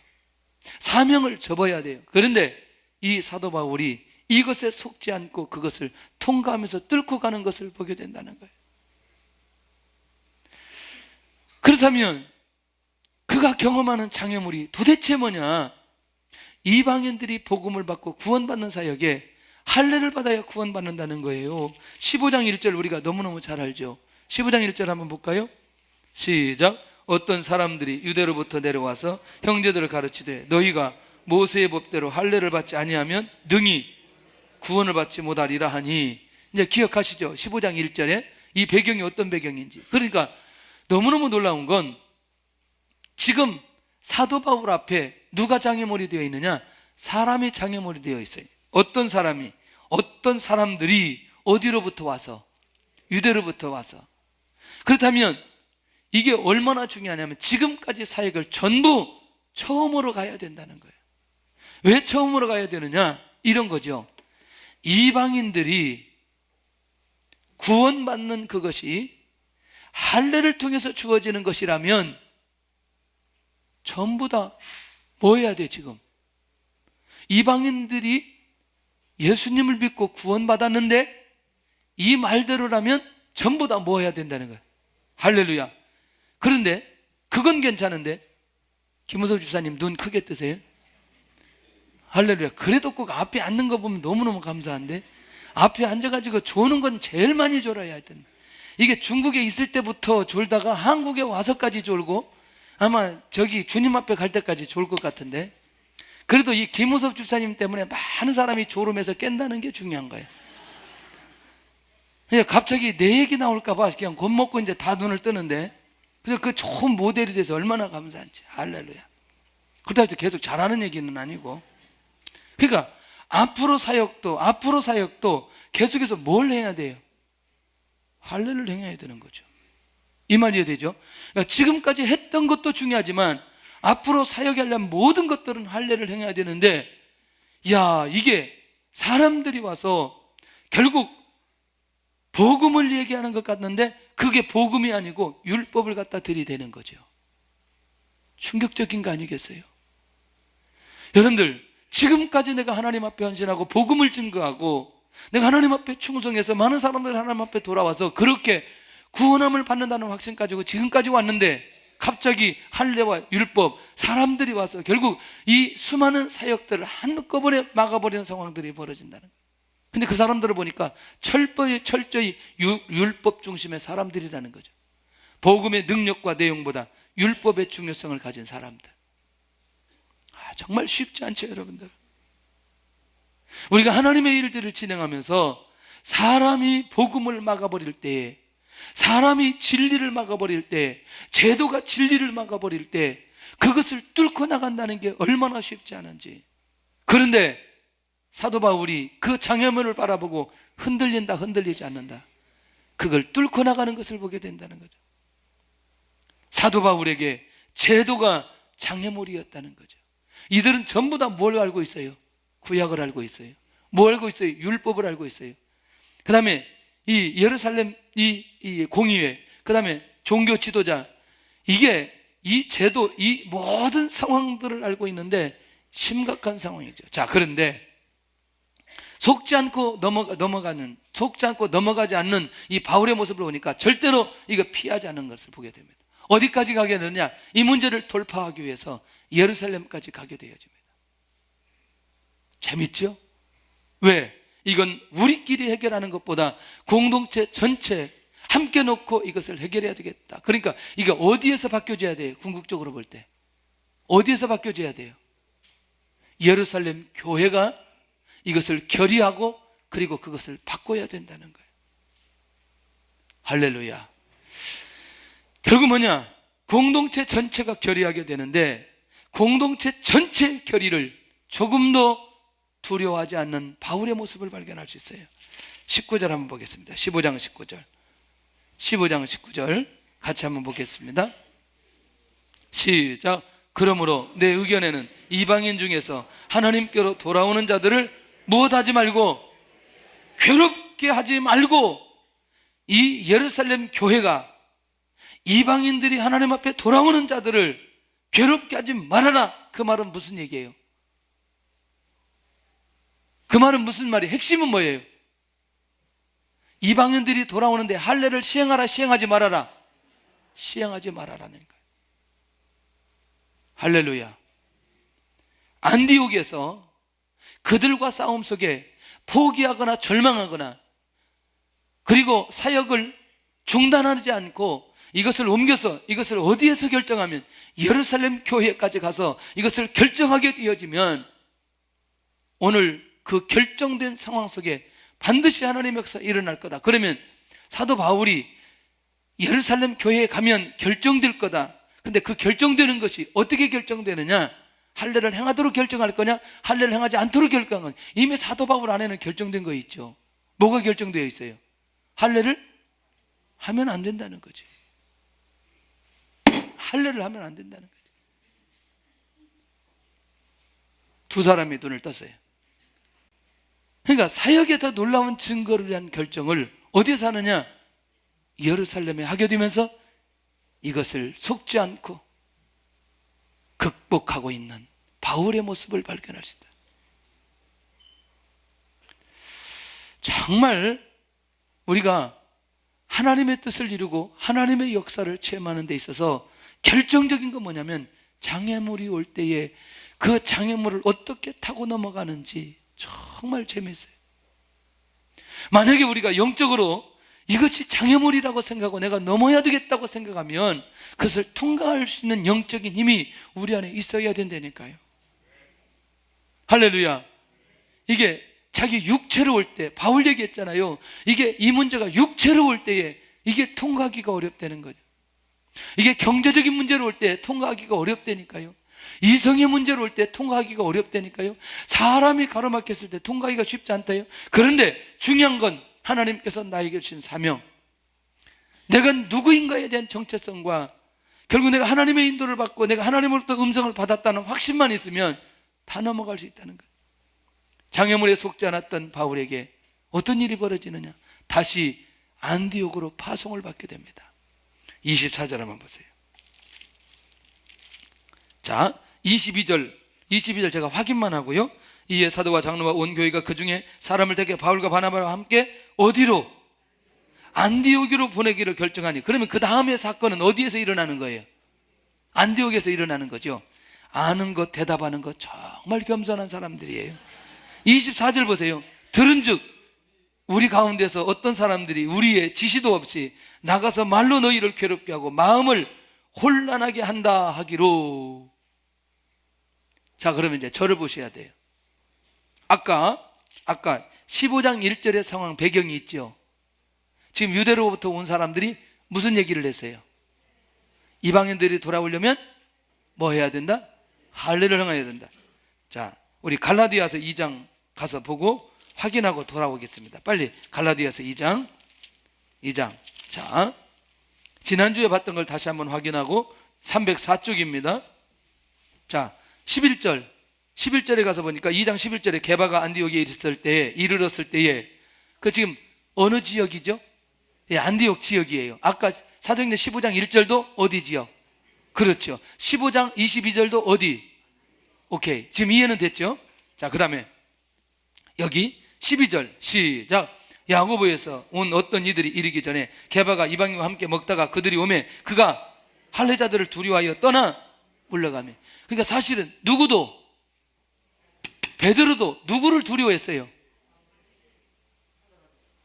[SPEAKER 1] 사명을 접어야 돼요. 그런데 이 사도 바울이 이것에 속지 않고 그것을 통과하면서 뚫고 가는 것을 보게 된다는 거예요. 그렇다면 그가 경험하는 장애물이 도대체 뭐냐? 이방인들이 복음을 받고 구원받는 사역에 할례를 받아야 구원받는다는 거예요. 15장 1절 우리가 너무너무 잘 알죠. 15장 1절 한번 볼까요? 시작. 어떤 사람들이 유대로부터 내려와서 형제들을 가르치되 너희가 모세의 법대로 할례를 받지 아니하면 능히 구원을 받지 못하리라 하니. 이제 기억하시죠? 15장 1절에 이 배경이 어떤 배경인지. 그러니까 너무너무 놀라운 건 지금 사도 바울 앞에 누가 장애물이 되어 있느냐? 사람이 장애물이 되어 있어요. 어떤 사람들이 어디로부터 와서? 유대로부터 와서. 그렇다면 이게 얼마나 중요하냐면 지금까지 사역을 전부 처음으로 가야 된다는 거예요. 왜 처음으로 가야 되느냐? 이런 거죠. 이방인들이 구원받는 그것이 할례를 통해서 주어지는 것이라면 전부 다 뭐 해야 돼? 지금 이방인들이 예수님을 믿고 구원받았는데 이 말대로라면 전부 다 뭐 해야 된다는 거예요? 할렐루야. 그런데 그건 괜찮은데 김우섭 집사님 눈 크게 뜨세요. 할렐루야. 그래도 꼭 앞에 앉는 거 보면 너무너무 감사한데 앞에 앉아가지고 조는 건 제일 많이 졸아야 된다. 이게 중국에 있을 때부터 졸다가 한국에 와서까지 졸고 아마 저기 주님 앞에 갈 때까지 졸 것 같은데, 그래도 이 김우섭 집사님 때문에 많은 사람이 졸음에서 깬다는 게 중요한 거예요. 그냥 갑자기 내 얘기 나올까 봐 그냥 겁먹고 이제 다 눈을 뜨는데, 그래서 그 좋은 모델이 돼서 얼마나 감사한지. 할렐루야. 그렇다고 해서 계속 잘하는 얘기는 아니고, 그러니까 앞으로 사역도 계속해서 뭘 해야 돼요? 할례를 행해야 되는 거죠. 이 말 이해되죠? 그러니까 지금까지 했던 것도 중요하지만 앞으로 사역하려면 모든 것들은 할례를 행해야 되는데, 야, 이게 사람들이 와서 결국 복음을 얘기하는 것 같는데 그게 복음이 아니고 율법을 갖다 들이대는 거죠. 충격적인 거 아니겠어요? 여러분들, 지금까지 내가 하나님 앞에 헌신하고 복음을 증거하고 내가 하나님 앞에 충성해서 많은 사람들이 하나님 앞에 돌아와서 그렇게 구원함을 받는다는 확신 가지고 지금까지 왔는데 갑자기 할례와 율법, 사람들이 와서 결국 이 수많은 사역들을 한꺼번에 막아버리는 상황들이 벌어진다는 거예요. 근데 그 사람들을 보니까 철저히 율법 중심의 사람들이라는 거죠. 복음의 능력과 내용보다 율법의 중요성을 가진 사람들. 정말 쉽지 않죠, 여러분들. 우리가 하나님의 일들을 진행하면서 사람이 복음을 막아버릴 때, 사람이 진리를 막아버릴 때, 제도가 진리를 막아버릴 때 그것을 뚫고 나간다는 게 얼마나 쉽지 않은지. 그런데 사도 바울이 그 장애물을 바라보고 흔들린다, 흔들리지 않는다, 그걸 뚫고 나가는 것을 보게 된다는 거죠. 사도 바울에게 제도가 장애물이었다는 거죠. 이들은 전부 다 뭘 알고 있어요? 구약을 알고 있어요. 뭐 알고 있어요? 율법을 알고 있어요. 그 다음에 이 예루살렘 이 공의회, 그 다음에 종교 지도자, 이게 이 제도, 이 모든 상황들을 알고 있는데 심각한 상황이죠. 자, 그런데 속지 않고 넘어가지 않는 이 바울의 모습을 보니까 절대로 이거 피하지 않는 것을 보게 됩니다. 어디까지 가게 되느냐? 이 문제를 돌파하기 위해서 예루살렘까지 가게 되어집니다. 재밌죠? 왜? 이건 우리끼리 해결하는 것보다 공동체 전체 함께 놓고 이것을 해결해야 되겠다. 그러니까 이게 어디에서 바뀌어져야 돼요? 궁극적으로 볼 때 어디에서 바뀌어져야 돼요? 예루살렘 교회가 이것을 결의하고 그리고 그것을 바꿔야 된다는 거예요. 할렐루야. 결국 뭐냐? 공동체 전체가 결의하게 되는데 공동체 전체 결의를 조금도 두려워하지 않는 바울의 모습을 발견할 수 있어요. 19절 한번 보겠습니다. 15장 19절 같이 한번 보겠습니다. 시작. 그러므로 내 의견에는 이방인 중에서 하나님께로 돌아오는 자들을 무엇하지 말고, 괴롭게 하지 말고, 이 예루살렘 교회가 이방인들이 하나님 앞에 돌아오는 자들을 괴롭게 하지 말아라. 그 말은 무슨 얘기예요? 그 말은 무슨 말이에요? 핵심은 뭐예요? 이방인들이 돌아오는데 할례를 시행하라, 시행하지 말아라? 시행하지 말아라는 거예요. 할렐루야. 안디옥에서 그들과 싸움 속에 포기하거나 절망하거나 그리고 사역을 중단하지 않고 이것을 옮겨서 이것을 어디에서 결정하면 예루살렘 교회까지 가서 이것을 결정하게 되어지면 오늘 그 결정된 상황 속에 반드시 하나님의 역사 일어날 거다. 그러면 사도 바울이 예루살렘 교회에 가면 결정될 거다. 근데 그 결정되는 것이 어떻게 결정되느냐? 할례를 행하도록 결정할 거냐? 할례를 행하지 않도록 결정할 거냐? 이미 사도 바울 안에는 결정된 거 있죠. 뭐가 결정되어 있어요? 할례를 하면 안 된다는 거지. 할례를 하면 안 된다는 거죠. 두 사람이 눈을 떴어요. 그러니까 사역에 더 놀라운 증거를 위한 결정을 어디서 하느냐? 예루살렘에 하게 되면서 이것을 속지 않고 극복하고 있는 바울의 모습을 발견할 수 있다. 정말 우리가 하나님의 뜻을 이루고 하나님의 역사를 체험하는 데 있어서 결정적인 건 뭐냐면, 장애물이 올 때에 그 장애물을 어떻게 타고 넘어가는지 정말 재미있어요. 만약에 우리가 영적으로 이것이 장애물이라고 생각하고 내가 넘어야 되겠다고 생각하면 그것을 통과할 수 있는 영적인 힘이 우리 안에 있어야 된다니까요. 할렐루야. 이게 자기 육체로 올 때, 바울 얘기했잖아요. 이게 이 문제가 육체로 올 때에 이게 통과하기가 어렵다는 거죠. 이게 경제적인 문제로 올 때 통과하기가 어렵다니까요. 이성의 문제로 올 때 통과하기가 어렵다니까요. 사람이 가로막혔을 때 통과하기가 쉽지 않다요. 그런데 중요한 건 하나님께서 나에게 주신 사명, 내가 누구인가에 대한 정체성과 결국 내가 하나님의 인도를 받고 내가 하나님으로부터 음성을 받았다는 확신만 있으면 다 넘어갈 수 있다는 거예요. 장애물에 속지 않았던 바울에게 어떤 일이 벌어지느냐? 다시 안디옥으로 파송을 받게 됩니다. 24절 한번 보세요. 자, 22절 제가 확인만 하고요. 이에 사도와 장로와 온 교회가 그 중에 사람을 택해 바울과 바나바와 함께 어디로? 안디옥으로 보내기로 결정하니, 그러면 그 다음의 사건은 어디에서 일어나는 거예요? 안디옥에서 일어나는 거죠. 아는 것, 대답하는 것 정말 겸손한 사람들이에요. 24절 보세요. 들은즉 우리 가운데서 어떤 사람들이 우리의 지시도 없이 나가서 말로 너희를 괴롭게 하고 마음을 혼란하게 한다 하기로. 자, 그러면 이제 저를 보셔야 돼요. 아까 15장 1절의 상황 배경이 있죠. 지금 유대로부터 온 사람들이 무슨 얘기를 했어요? 이방인들이 돌아오려면 뭐 해야 된다? 할례를 행해야 된다. 자, 우리 갈라디아서 2장 가서 보고 확인하고 돌아오겠습니다. 빨리 갈라디아서 2장. 자, 지난주에 봤던 걸 다시 한번 확인하고 304쪽입니다. 자, 11절에 가서 보니까 2장 11절에 게바가 안디옥에 이르렀을 때에 그 지금 어느 지역이죠? 예, 안디옥 지역이에요. 아까 사도행전 15장 1절도 어디 지역? 그렇죠. 15장 22절도 어디? 오케이. 지금 이해는 됐죠? 자, 그 다음에 여기 12절 시작. 야고보에서 온 어떤 이들이 이르기 전에 게바가 이방인과 함께 먹다가 그들이 오매 그가 할례자들을 두려워하여 떠나 물러가며. 그러니까 사실은 베드로도 누구를 두려워했어요?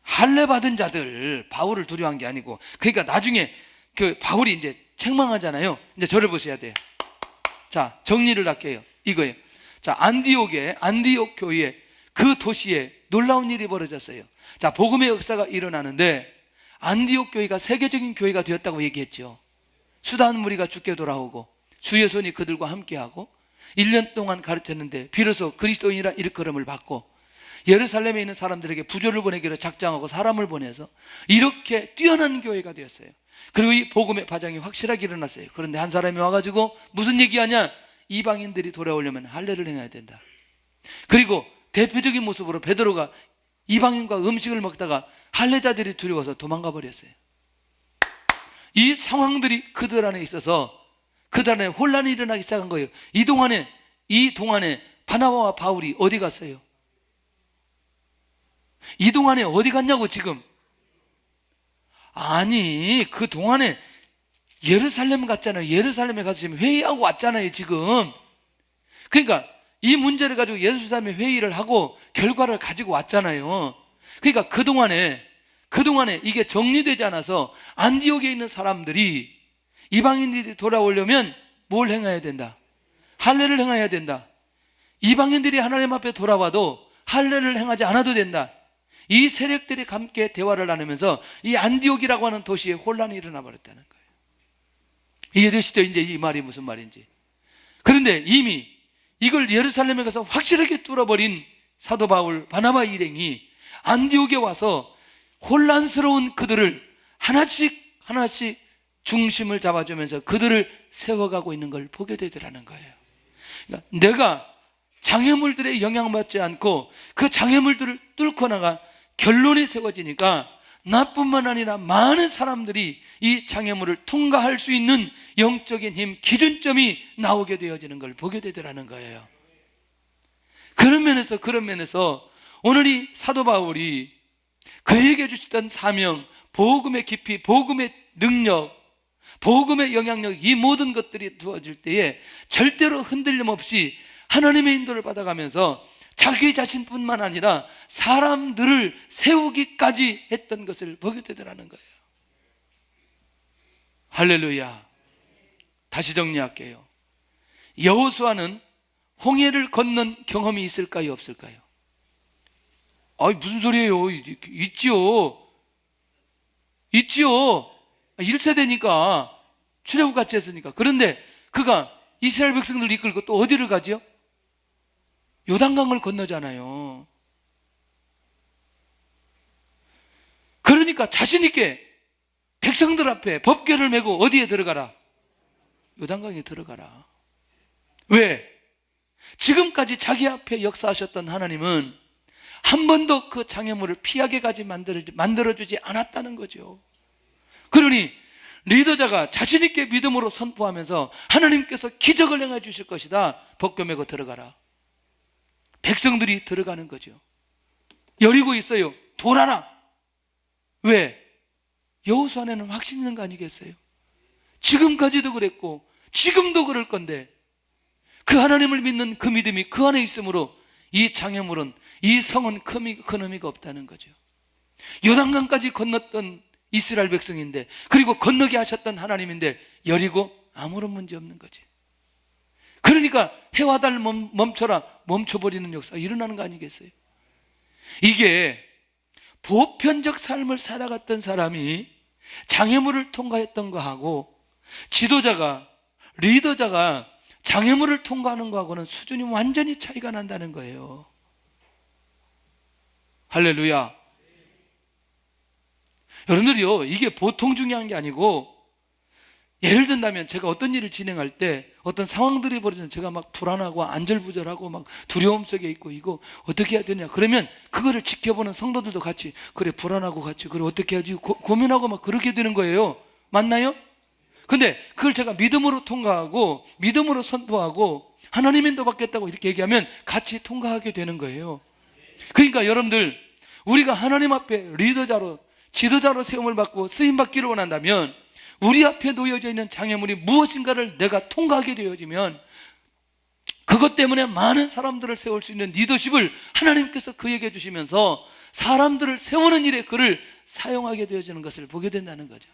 [SPEAKER 1] 할례 받은 자들, 바울을 두려워한 게 아니고. 그러니까 나중에 그 바울이 이제 책망하잖아요. 이제 저를 보셔야 돼요. 자, 정리를 할게요. 이거예요. 자, 안디옥 교회에, 그 도시에 놀라운 일이 벌어졌어요. 자, 복음의 역사가 일어나는데 안디옥 교회가 세계적인 교회가 되었다고 얘기했죠. 수단 무리가 죽게 돌아오고 주의 손이 그들과 함께하고 1년 동안 가르쳤는데 비로소 그리스도인이라 일컬음을 받고 예루살렘에 있는 사람들에게 부조를 보내기로 작정하고 사람을 보내서 이렇게 뛰어난 교회가 되었어요. 그리고 이 복음의 파장이 확실하게 일어났어요. 그런데 한 사람이 와가지고 무슨 얘기하냐? 이방인들이 돌아오려면 할례를 행해야 된다. 그리고 대표적인 모습으로 베드로가 이방인과 음식을 먹다가 할례자들이 두려워서 도망가 버렸어요. 이 상황들이 그들 안에 있어서 그들 안에 혼란이 일어나기 시작한 거예요. 이 동안에 바나바와 바울이 어디 갔어요? 이 동안에 어디 갔냐고 지금. 아니, 그 동안에 예루살렘 갔잖아요. 예루살렘에 가서 지금 회의하고 왔잖아요 지금. 그러니까 이 문제를 가지고 예루살렘에 회의를 하고 결과를 가지고 왔잖아요. 그러니까 그동안에 이게 정리되지 않아서 안디옥에 있는 사람들이 이방인들이 돌아오려면 뭘 행해야 된다? 할례를 행해야 된다. 이방인들이 하나님 앞에 돌아와도 할례를 행하지 않아도 된다. 이 세력들이 함께 대화를 나누면서 이 안디옥이라고 하는 도시에 혼란이 일어나 버렸다는 거예요. 이해되시죠? 이제 이 말이 무슨 말인지. 그런데 이미 이걸 예루살렘에 가서 확실하게 뚫어버린 사도 바울, 바나바 일행이 안디옥에 와서 혼란스러운 그들을 하나씩 중심을 잡아주면서 그들을 세워가고 있는 걸 보게 되더라는 거예요. 그러니까 내가 장애물들에 영향받지 않고 그 장애물들을 뚫고 나가 결론이 세워지니까 나뿐만 아니라 많은 사람들이 이 장애물을 통과할 수 있는 영적인 힘, 기준점이 나오게 되어지는 걸 보게 되더라는 거예요. 그런 면에서 오늘 이 사도 바울이 그에게 주셨던 사명, 복음의 깊이, 복음의 능력, 복음의 영향력, 이 모든 것들이 두어질 때에 절대로 흔들림 없이 하나님의 인도를 받아가면서 자기 자신뿐만 아니라 사람들을 세우기까지 했던 것을 보게 되더라는 거예요. 할렐루야. 다시 정리할게요. 여호수아는 홍해를 건넌 경험이 있을까요, 없을까요? 아이, 무슨 소리예요? 있지요. 1세대니까 출애굽 같이 했으니까. 그런데 그가 이스라엘 백성들을 이끌고 또 어디를 가지요? 요단강을 건너잖아요. 그러니까 자신 있게 백성들 앞에 법궤를 메고 어디에 들어가라? 요단강에 들어가라. 왜? 지금까지 자기 앞에 역사하셨던 하나님은 한 번도 그 장애물을 피하게 가지 만들어주지 않았다는 거죠. 그러니 리더자가 자신 있게 믿음으로 선포하면서 하나님께서 기적을 행해 주실 것이다. 법궤 메고 들어가라. 백성들이 들어가는 거죠. 여리고 있어요. 돌아라. 왜? 여호수아 안에는 확신 있는 거 아니겠어요? 지금까지도 그랬고 지금도 그럴 건데 그 하나님을 믿는 그 믿음이 그 안에 있으므로 이 장애물은, 이 성은 큰 의미가 없다는 거죠. 요단강까지 건넜던 이스라엘 백성인데, 그리고 건너게 하셨던 하나님인데 여리고 아무런 문제 없는 거지. 그러니까 해와 달 멈춰라, 멈춰버리는 역사가 일어나는 거 아니겠어요? 이게 보편적 삶을 살아갔던 사람이 장애물을 통과했던 거하고 지도자가, 리더자가 장애물을 통과하는 거하고는 수준이 완전히 차이가 난다는 거예요. 할렐루야. 여러분들이요, 이게 보통 중요한 게 아니고, 예를 든다면 제가 어떤 일을 진행할 때 어떤 상황들이 벌어지면 제가 막 불안하고 안절부절하고 막 두려움 속에 있고 이거 어떻게 해야 되냐, 그러면 그거를 지켜보는 성도들도 같이 그래, 불안하고 같이 그래, 어떻게 해야지 고민하고 막 그렇게 되는 거예요. 맞나요? 근데 그걸 제가 믿음으로 통과하고 믿음으로 선포하고 하나님 인도 받겠다고 이렇게 얘기하면 같이 통과하게 되는 거예요. 그러니까 여러분들, 우리가 하나님 앞에 리더자로, 지도자로 세움을 받고 쓰임받기를 원한다면 우리 앞에 놓여져 있는 장애물이 무엇인가를 내가 통과하게 되어지면 그것 때문에 많은 사람들을 세울 수 있는 리더십을 하나님께서 그에게 주시면서 사람들을 세우는 일에 그를 사용하게 되어지는 것을 보게 된다는 거죠.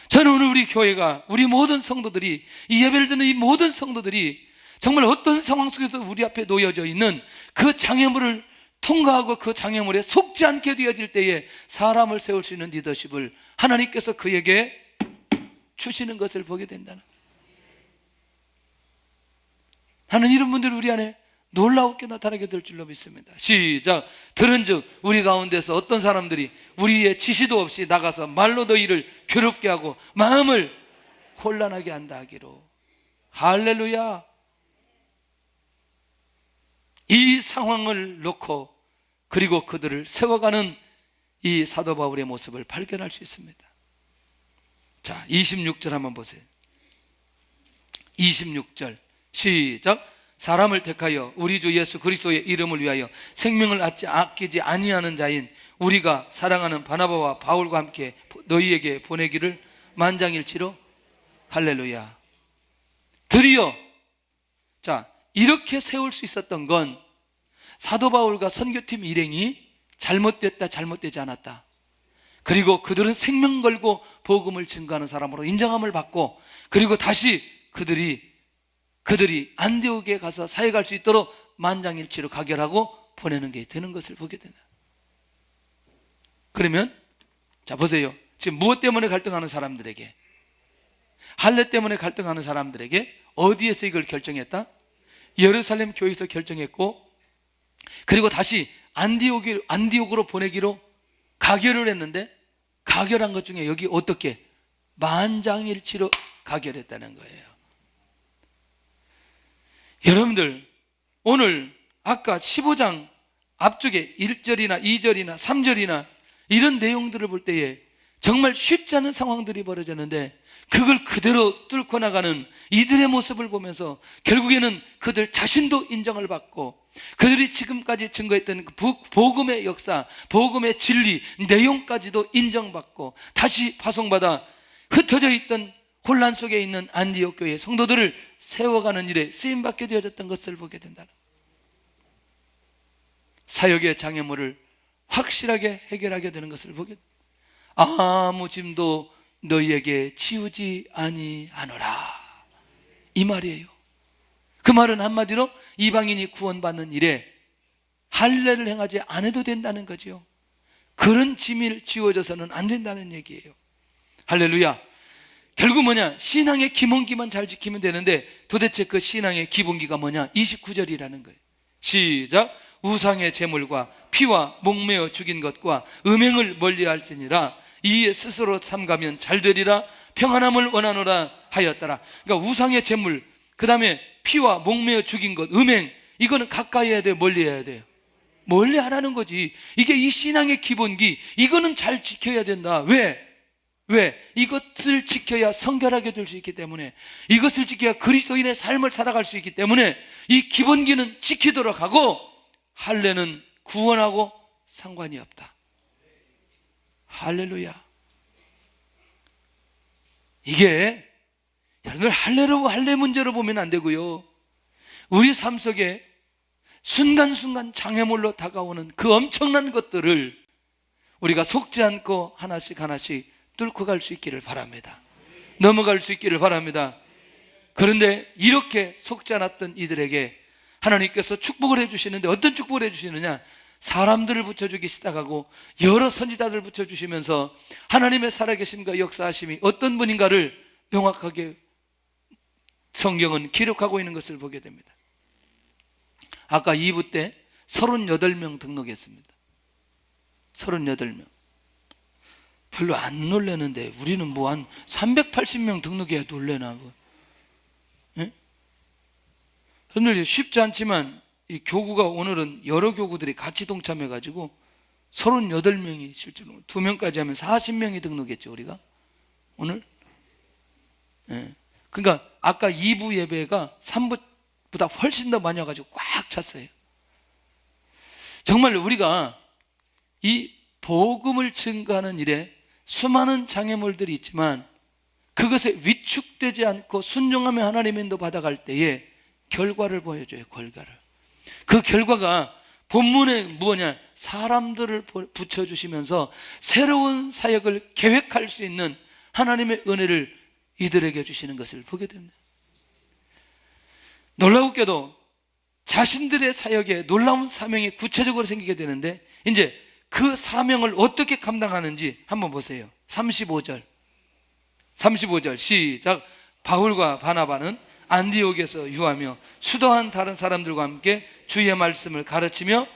[SPEAKER 1] 저는 오늘 우리 교회가, 우리 모든 성도들이, 이 예배를 듣는 이 모든 성도들이 정말 어떤 상황 속에서 우리 앞에 놓여져 있는 그 장애물을 통과하고 그 장애물에 속지 않게 되어질 때에 사람을 세울 수 있는 리더십을 하나님께서 그에게 주시는 것을 보게 된다는 거예요. 나는 이런 분들이 우리 안에 놀라웠게 나타나게 될 줄로 믿습니다. 시작. 들은즉 우리 가운데서 어떤 사람들이 우리의 지시도 없이 나가서 말로 너희를 괴롭게 하고 마음을 혼란하게 한다 하기로. 할렐루야. 이 상황을 놓고 그리고 그들을 세워가는 이 사도 바울의 모습을 발견할 수 있습니다. 자, 26절 한번 보세요. 26절 시작. 사람을 택하여 우리 주 예수 그리스도의 이름을 위하여 생명을 아끼지 아니하는 자인 우리가 사랑하는 바나바와 바울과 함께 너희에게 보내기를 만장일치로. 할렐루야. 드디어, 자, 이렇게 세울 수 있었던 건 사도 바울과 선교팀 일행이 잘못됐다, 잘못되지 않았다, 그리고 그들은 생명 걸고 복음을 증거하는 사람으로 인정함을 받고, 그리고 다시 그들이 안디옥에 가서 사역할 수 있도록 만장일치로 가결하고 보내는 게 되는 것을 보게 된다. 그러면 자, 보세요. 지금 무엇 때문에 갈등하는 사람들에게, 할례 때문에 갈등하는 사람들에게 어디에서 이걸 결정했다? 예루살렘 교회에서 결정했고, 그리고 다시 안디옥으로 보내기로 가결을 했는데, 가결한 것 중에 여기 어떻게 만장일치로 가결했다는 거예요. 여러분들, 오늘 아까 15장 앞쪽에 1절이나 2절이나 3절이나 이런 내용들을 볼 때에 정말 쉽지 않은 상황들이 벌어졌는데, 그걸 그대로 뚫고 나가는 이들의 모습을 보면서 결국에는 그들 자신도 인정을 받고, 그들이 지금까지 증거했던 그 복음의 역사, 복음의 진리, 내용까지도 인정받고 다시 파송받아 흩어져 있던 혼란 속에 있는 안디옥 교회의 성도들을 세워가는 일에 쓰임받게 되어졌던 것을 보게 된다는, 사역의 장애물을 확실하게 해결하게 되는 것을 보게 됩니다. 아무 짐도 너희에게 지우지 아니하노라, 이 말이에요. 그 말은 한마디로 이방인이 구원받는 일에 할례를 행하지 않아도 된다는 거죠. 그런 짐이 지워져서는 안 된다는 얘기예요. 할렐루야. 결국 뭐냐? 신앙의 기본기만 잘 지키면 되는데, 도대체 그 신앙의 기본기가 뭐냐? 29절이라는 거예요. 시작. 우상의 제물과 피와 목매어 죽인 것과 음행을 멀리할지니라. 이에 스스로 삼가면 잘되리라. 평안함을 원하노라 하였더라. 그러니까 우상의 제물, 그 다음에 피와 목매어 죽인 것, 음행, 이거는 가까이 해야 돼요? 멀리 해야 돼요? 멀리 하라는 거지. 이게 이 신앙의 기본기, 이거는 잘 지켜야 된다. 왜? 이것을 지켜야 성결하게 될 수 있기 때문에, 이것을 지켜야 그리스도인의 삶을 살아갈 수 있기 때문에 이 기본기는 지키도록 하고, 할례는 구원하고 상관이 없다. 할렐루야. 이게 여러분들 할례 문제로 보면 안 되고요, 우리 삶 속에 순간순간 장애물로 다가오는 그 엄청난 것들을 우리가 속지 않고 하나씩 뚫고 갈 수 있기를 바랍니다. 넘어갈 수 있기를 바랍니다. 그런데 이렇게 속지 않았던 이들에게 하나님께서 축복을 해주시는데, 어떤 축복을 해주시느냐? 사람들을 붙여주기 시작하고 여러 선지자들을 붙여주시면서 하나님의 살아계심과 역사하심이 어떤 분인가를 명확하게 성경은 기록하고 있는 것을 보게 됩니다. 아까 2부 때 38명 등록했습니다. 38명. 별로 안 놀라는데 우리는 뭐 한 380명 등록해야 놀래나 뭐. 예? 여러분들 쉽지 않지만 이 교구가 오늘은 여러 교구들이 같이 동참해가지고 38명이 실제로 2명까지 하면 40명이 등록했죠, 우리가 오늘. 예. 그러니까 아까 2부 예배가 3부보다 훨씬 더 많이 와가지고 꽉 찼어요. 정말 우리가 이 복음을 증거하는 일에 수많은 장애물들이 있지만 그것에 위축되지 않고 순종하며 하나님의 인도 받아갈 때에 결과를 보여줘요. 결과를. 그 결과가 본문에 뭐냐? 사람들을 붙여주시면서 새로운 사역을 계획할 수 있는 하나님의 은혜를 이들에게 주시는 것을 보게 됩니다. 놀라웠게도 자신들의 사역에 놀라운 사명이 구체적으로 생기게 되는데, 이제 그 사명을 어떻게 감당하는지 한번 보세요. 35절 시작. 바울과 바나바는 안디옥에서 유하며 수도한 다른 사람들과 함께 주의 말씀을 가르치며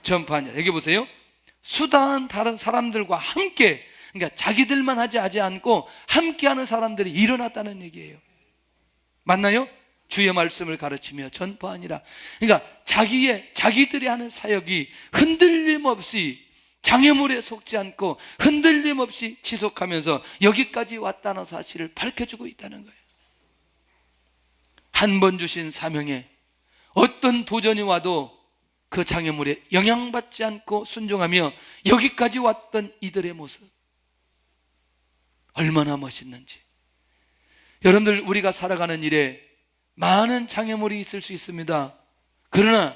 [SPEAKER 1] 전파하니라. 여기 보세요. 수다한 다른 사람들과 함께, 그러니까 자기들만 하지 않고 함께하는 사람들이 일어났다는 얘기예요. 맞나요? 주의 말씀을 가르치며 전파하니라. 그러니까 자기들이 하는 사역이 흔들림 없이, 장애물에 속지 않고 흔들림 없이 지속하면서 여기까지 왔다는 사실을 밝혀주고 있다는 거예요. 한 번 주신 사명에 어떤 도전이 와도 그 장애물에 영향받지 않고 순종하며 여기까지 왔던 이들의 모습, 얼마나 멋있는지. 여러분들, 우리가 살아가는 일에 많은 장애물이 있을 수 있습니다. 그러나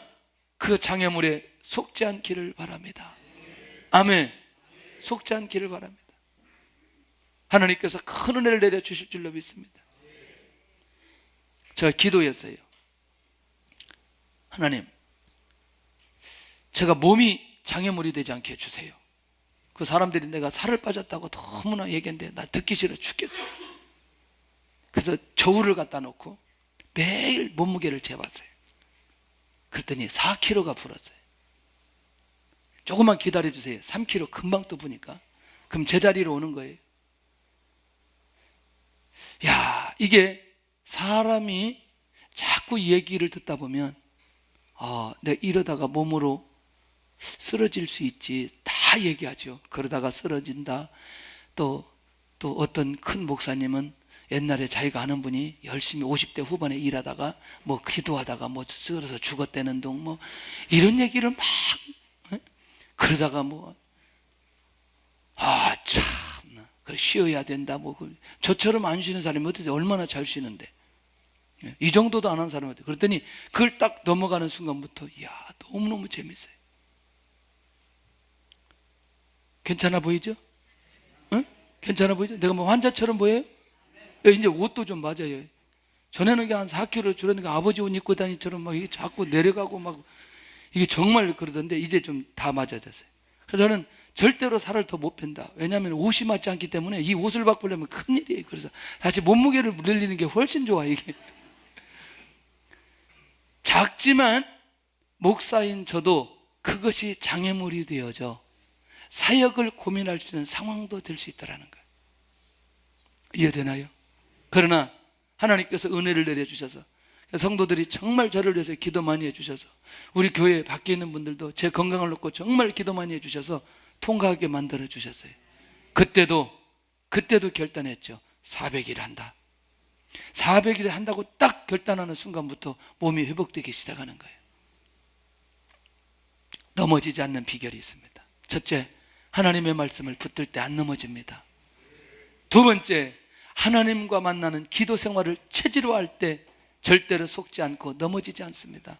[SPEAKER 1] 그 장애물에 속지 않기를 바랍니다. 아멘. 속지 않기를 바랍니다. 하나님께서 큰 은혜를 내려주실 줄로 믿습니다. 제가 기도했어요. 하나님, 제가 몸이 장애물이 되지 않게 해주세요. 그 사람들이 내가 살을 빠졌다고 너무나 얘기했는데 나 듣기 싫어 죽겠어요. 그래서 저울을 갖다 놓고 매일 몸무게를 재봤어요. 그랬더니 4kg가 불었어요. 조금만 기다려주세요. 3kg 금방 또 부니까. 그럼 제자리로 오는 거예요. 야, 이게 사람이 자꾸 이 얘기를 듣다 보면 내가 이러다가 몸으로 쓰러질 수 있지, 다 얘기하죠. 그러다가 쓰러진다. 또 어떤 큰 목사님은 옛날에 자기가 아는 분이 열심히 50대 후반에 일하다가 뭐 기도하다가 뭐 쓰러져 죽었다는 둥 뭐 이런 얘기를 막 그러다가 뭐 참나 그래 쉬어야 된다 뭐 저처럼 안 쉬는 사람이 어떻게 얼마나 잘 쉬는데 이 정도도 안 하는 사람한테 그랬더니 그걸 딱 넘어가는 순간부터 너무너무 재밌어요. 괜찮아 보이죠? 응? 괜찮아 보이죠? 내가 뭐 환자처럼 보여요? 이제 옷도 좀 맞아요. 전에는 한 4kg 줄었는데 아버지 옷 입고 다니처럼 막 이게 자꾸 내려가고 막 이게 정말 그러던데 이제 좀 다 맞아졌어요. 그래서 저는 절대로 살을 더 못 뺀다. 왜냐하면 옷이 맞지 않기 때문에 이 옷을 바꾸려면 큰일이에요. 그래서 사실 몸무게를 늘리는 게 훨씬 좋아 이게. 작지만 목사인 저도 그것이 장애물이 되어져 사역을 고민할 수 있는 상황도 될 수 있다는 거예요. 이해되나요? 그러나 하나님께서 은혜를 내려주셔서 성도들이 정말 저를 위해서 기도 많이 해주셔서 우리 교회 밖에 있는 분들도 제 건강을 놓고 정말 기도 많이 해주셔서 통과하게 만들어 주셨어요. 그때도 결단했죠. 400일 한다. 400일 한다고 딱 결단하는 순간부터 몸이 회복되기 시작하는 거예요. 넘어지지 않는 비결이 있습니다. 첫째, 하나님의 말씀을 붙들 때 안 넘어집니다. 두 번째, 하나님과 만나는 기도 생활을 체질로 할 때 절대로 속지 않고 넘어지지 않습니다.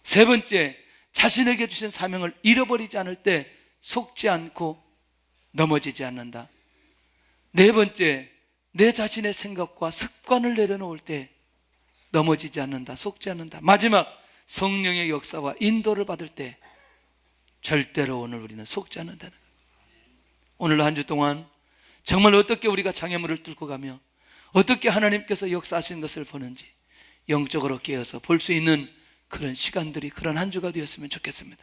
[SPEAKER 1] 세 번째, 자신에게 주신 사명을 잃어버리지 않을 때 속지 않고 넘어지지 않는다. 네 번째, 내 자신의 생각과 습관을 내려놓을 때 넘어지지 않는다, 속지 않는다. 마지막, 성령의 역사와 인도를 받을 때 절대로 오늘 우리는 속지 않는다는 거예요. 오늘 한 주 동안 정말 어떻게 우리가 장애물을 뚫고 가며 어떻게 하나님께서 역사하시는 것을 보는지 영적으로 깨어서 볼 수 있는 그런 시간들이 그런 한 주가 되었으면 좋겠습니다.